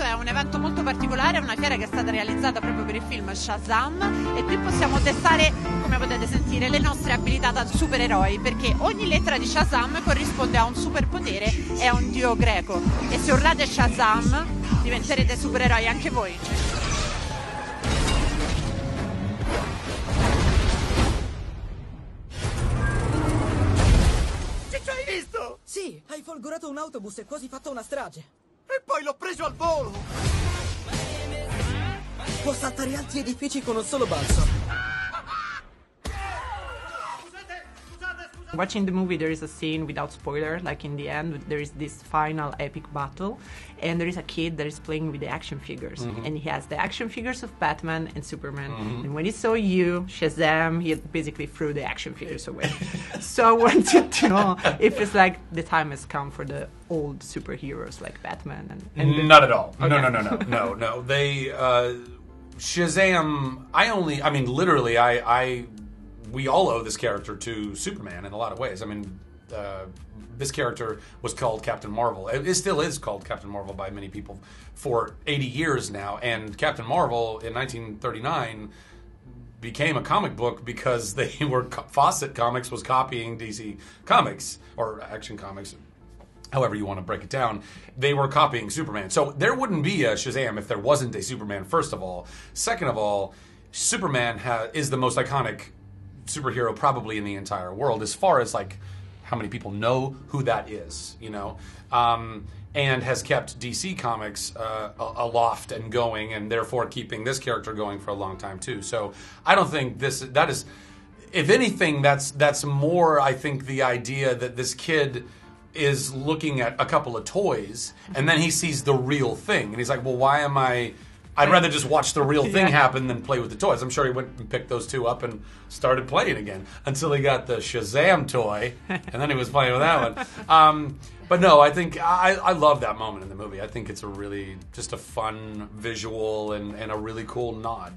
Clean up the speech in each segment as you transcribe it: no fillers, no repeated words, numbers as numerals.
questo è un evento molto particolare, è una fiera che è stata realizzata proprio per il film Shazam e qui possiamo testare, come potete sentire, le nostre abilità da supereroi, perché ogni lettera di Shazam corrisponde a un superpotere e a un dio greco, e se urlate Shazam diventerete supereroi anche voi. Hai visto? Sì, hai folgorato un autobus e quasi fatto una strage. E poi l'ho preso al volo! Può saltare alti edifici con un solo balzo. Watching the movie, there is a scene without spoiler, like in the end, there is this final epic battle, and there is a kid that is playing with the action figures, and he has the action figures of Batman and Superman. And when he saw you, Shazam, he basically threw the action figures away. So I wanted to know if it's like the time has come for the old superheroes like Batman and Not at all. Okay. No. They Shazam. Literally, we all owe this character to Superman in a lot of ways. I mean, this character was called Captain Marvel. It still is called Captain Marvel by many people for 80 years now. And Captain Marvel in 1939 became a comic book because Fawcett Comics was copying DC Comics, or Action Comics, however you want to break it down. They were copying Superman. So there wouldn't be a Shazam if there wasn't a Superman, first of all. Second of all, Superman is the most iconic superhero probably in the entire world, as far as like how many people know who that is, and has kept DC Comics aloft and going, and therefore keeping this character going for a long time too. So I don't think that is, if anything, that's more, I think, the idea that this kid is looking at a couple of toys and then he sees the real thing and he's like, well, why am I'd rather just watch the real thing happen than play with the toys. I'm sure he went and picked those two up and started playing again until he got the Shazam toy, and then he was playing with that one. But no, I think I love that moment in the movie. I think it's just a fun visual and a really cool nod,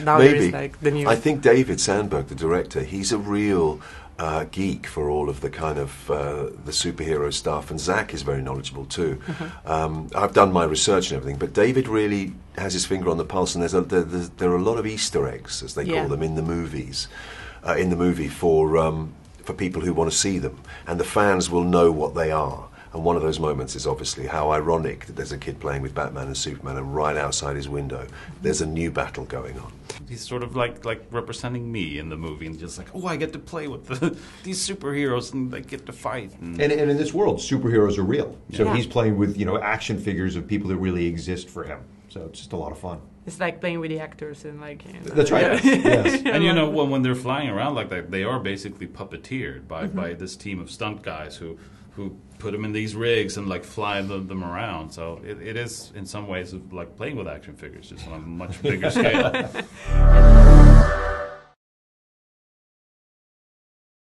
now Maybe. there is like the new. I think David Sandberg, the director, he's a real geek for all of the kind of the superhero stuff, and Zach is very knowledgeable too. I've done my research and everything, but David really has his finger on the pulse, and there are a lot of Easter eggs, as they call them, in the movies, for people who want to see them, and the fans will know what they are. And one of those moments is obviously how ironic that there's a kid playing with Batman and Superman, and right outside his window there's a new battle going on. He's sort of like representing me in the movie, and just like, oh, I get to play with these superheroes, and they get to fight. And in this world, superheroes are real. So he's playing with action figures of people that really exist for him. So it's just a lot of fun. It's like playing with the actors and like. That's right. Yes. And when they're flying around like that, they are basically puppeteered by this team of stunt guys who put them in these rigs and like fly them around. So it is in some ways like playing with action figures, just on a much bigger scale.